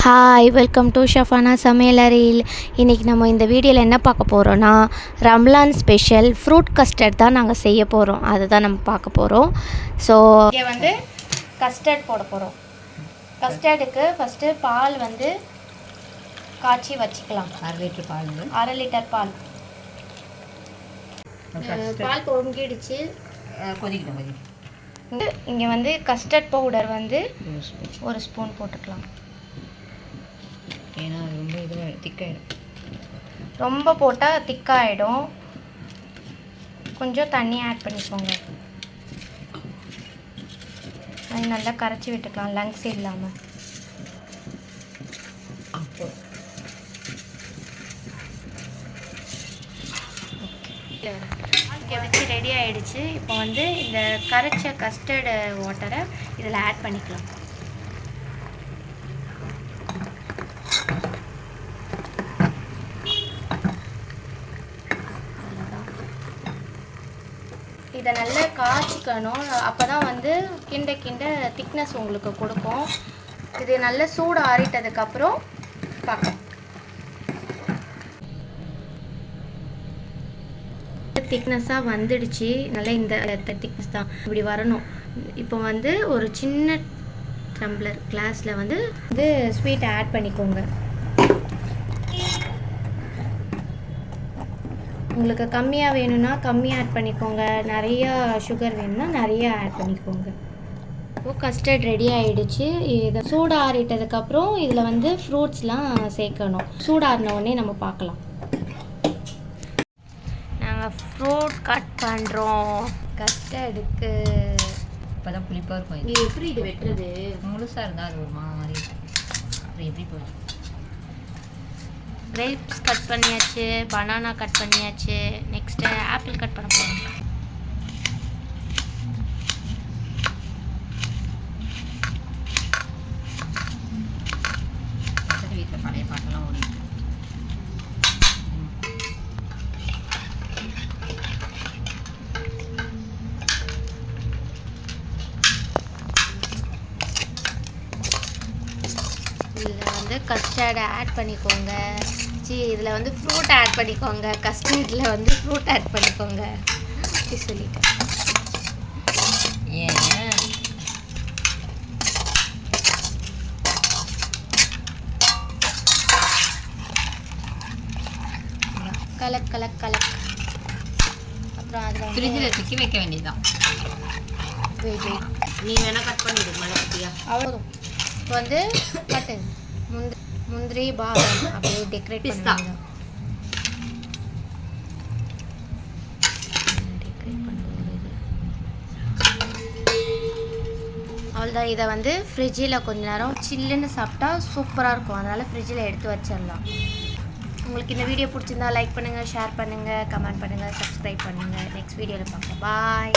Hi welcome to ஷஃபானா சமையலறையில். இன்றைக்கி நம்ம இந்த வீடியோவில் என்ன பார்க்க போகிறோன்னா, ரம்லான் ஸ்பெஷல் ஃப்ரூட் கஸ்டர்ட் தான் நாங்கள் செய்ய போகிறோம். அதுதான் நம்ம பார்க்க போகிறோம். ஸோ இங்கே வந்து கஸ்டர்ட் போட போகிறோம். கஸ்டர்டுக்கு ஃபஸ்ட்டு பால் வந்து காய்ச்சி வச்சுக்கலாம். 1/2 லிட்டர் பால். பால் பொங்கிடுச்சு, கொதிக்கணும். இங்கே வந்து கஸ்டர்ட் பவுடர் வந்து 1 ஸ்பூன் போட்டுக்கலாம். ஏன்னா அது ரொம்ப இதுவாக திக்காயிடும். ரொம்ப போட்டால் திக்காயிடும். கொஞ்சம் தண்ணி ஆட் பண்ணிக்கோங்க. அது நல்லா கரைச்சி விட்டுக்கலாம், லங்ஸ் இல்லாமல். இங்கே வச்சு ரெடி ஆகிடுச்சு. இப்போ வந்து இந்த கரைச்ச கஸ்டர்டு வாட்டரை இதில் ஆட் பண்ணிக்கலாம். இதை நல்லா காய்ச்சிக்கணும். அப்போ தான் வந்து கிண்ட திக்னஸ் உங்களுக்கு கொடுக்கும். இது நல்லா சூடு ஆறிட்டதுக்கப்புறம் பார்க்கலாம். திக்னஸாக வந்துடுச்சு. நல்லா இந்த திக்னஸ் தான் இப்படி வரணும். இப்போ வந்து ஒரு சின்ன டம்ளர் கிளாஸில் வந்து இது ஸ்வீட்டை ஆட் பண்ணிக்கோங்க. உங்களுக்கு கம்மியாக வேணும்னா கம்மியாக ஆட் பண்ணிக்கோங்க, நிறையா சுகர் வேணும்னா நிறையா ஆட் பண்ணிக்கோங்க. இப்போது கஸ்டர்ட் ரெடி ஆகிடுச்சு. இதை சூடு ஆறிட்டதுக்கப்புறம் இதில் வந்து ஃப்ரூட்ஸ்லாம் சேர்க்கணும். சூடாறின உடனே நம்ம பார்க்கலாம். நாங்கள் ஃப்ரூட் கட் பண்ணுறோம் கஸ்டர்டுக்கு. இப்போ தான் புளிப்பாக இருக்கும். இது எப்படி இது வெட்டுறது? முழுசாக இருந்தால் அது ஒரு மாதிரி அப்புறம் எப்படி போகும். கிரேப்ஸ் கட் பண்ணியாச்சு, பனானா கட் பண்ணியாச்சு. நெக்ஸ்ட்டு ஆப்பிள் கட் பண்ண போகிறோம். வீட்டில் பழைய பாட்டெல்லாம் ஓடி இதில் வந்து கஸ்டர்டை ஆட் பண்ணிக்கோங்க. இதில் வந்து ஃப்ரூட் ஆட் பண்ணிக்கோங்க. கஸ்டர்டில் வந்து ஃப்ரூட் ஆட் பண்ணிக்கோங்க அப்படி சொல்லிட்டேன். ஏன் கலக் கலக் கலக். அப்புறம் அதில் ஃப்ரிட்ஜில் தூக்கி வைக்க வேண்டியதுதான். வெயிட் நீ வேணால் கட் பண்ணிடு மழை பற்றியா. அவ்வளோ. இப்போ வந்து கட்டு முந்திரி பாதாம் அப்படியே டெக்கரேட் பண்ணி அவ்வளோதான். இதை வந்து ஃப்ரிட்ஜில் கொஞ்ச நேரம் சில்லுன்னு சாப்பிட்டா சூப்பராக இருக்கும். அதனால் ஃப்ரிட்ஜில் எடுத்து வச்சிடலாம். உங்களுக்கு இந்த வீடியோ பிடிச்சிருந்தா லைக் பண்ணுங்கள், ஷேர் பண்ணுங்கள், கமெண்ட் பண்ணுங்கள், சப்ஸ்கிரைப் பண்ணுங்கள். நெக்ஸ்ட் வீடியோவில் பார்க்கலாம். பாய்.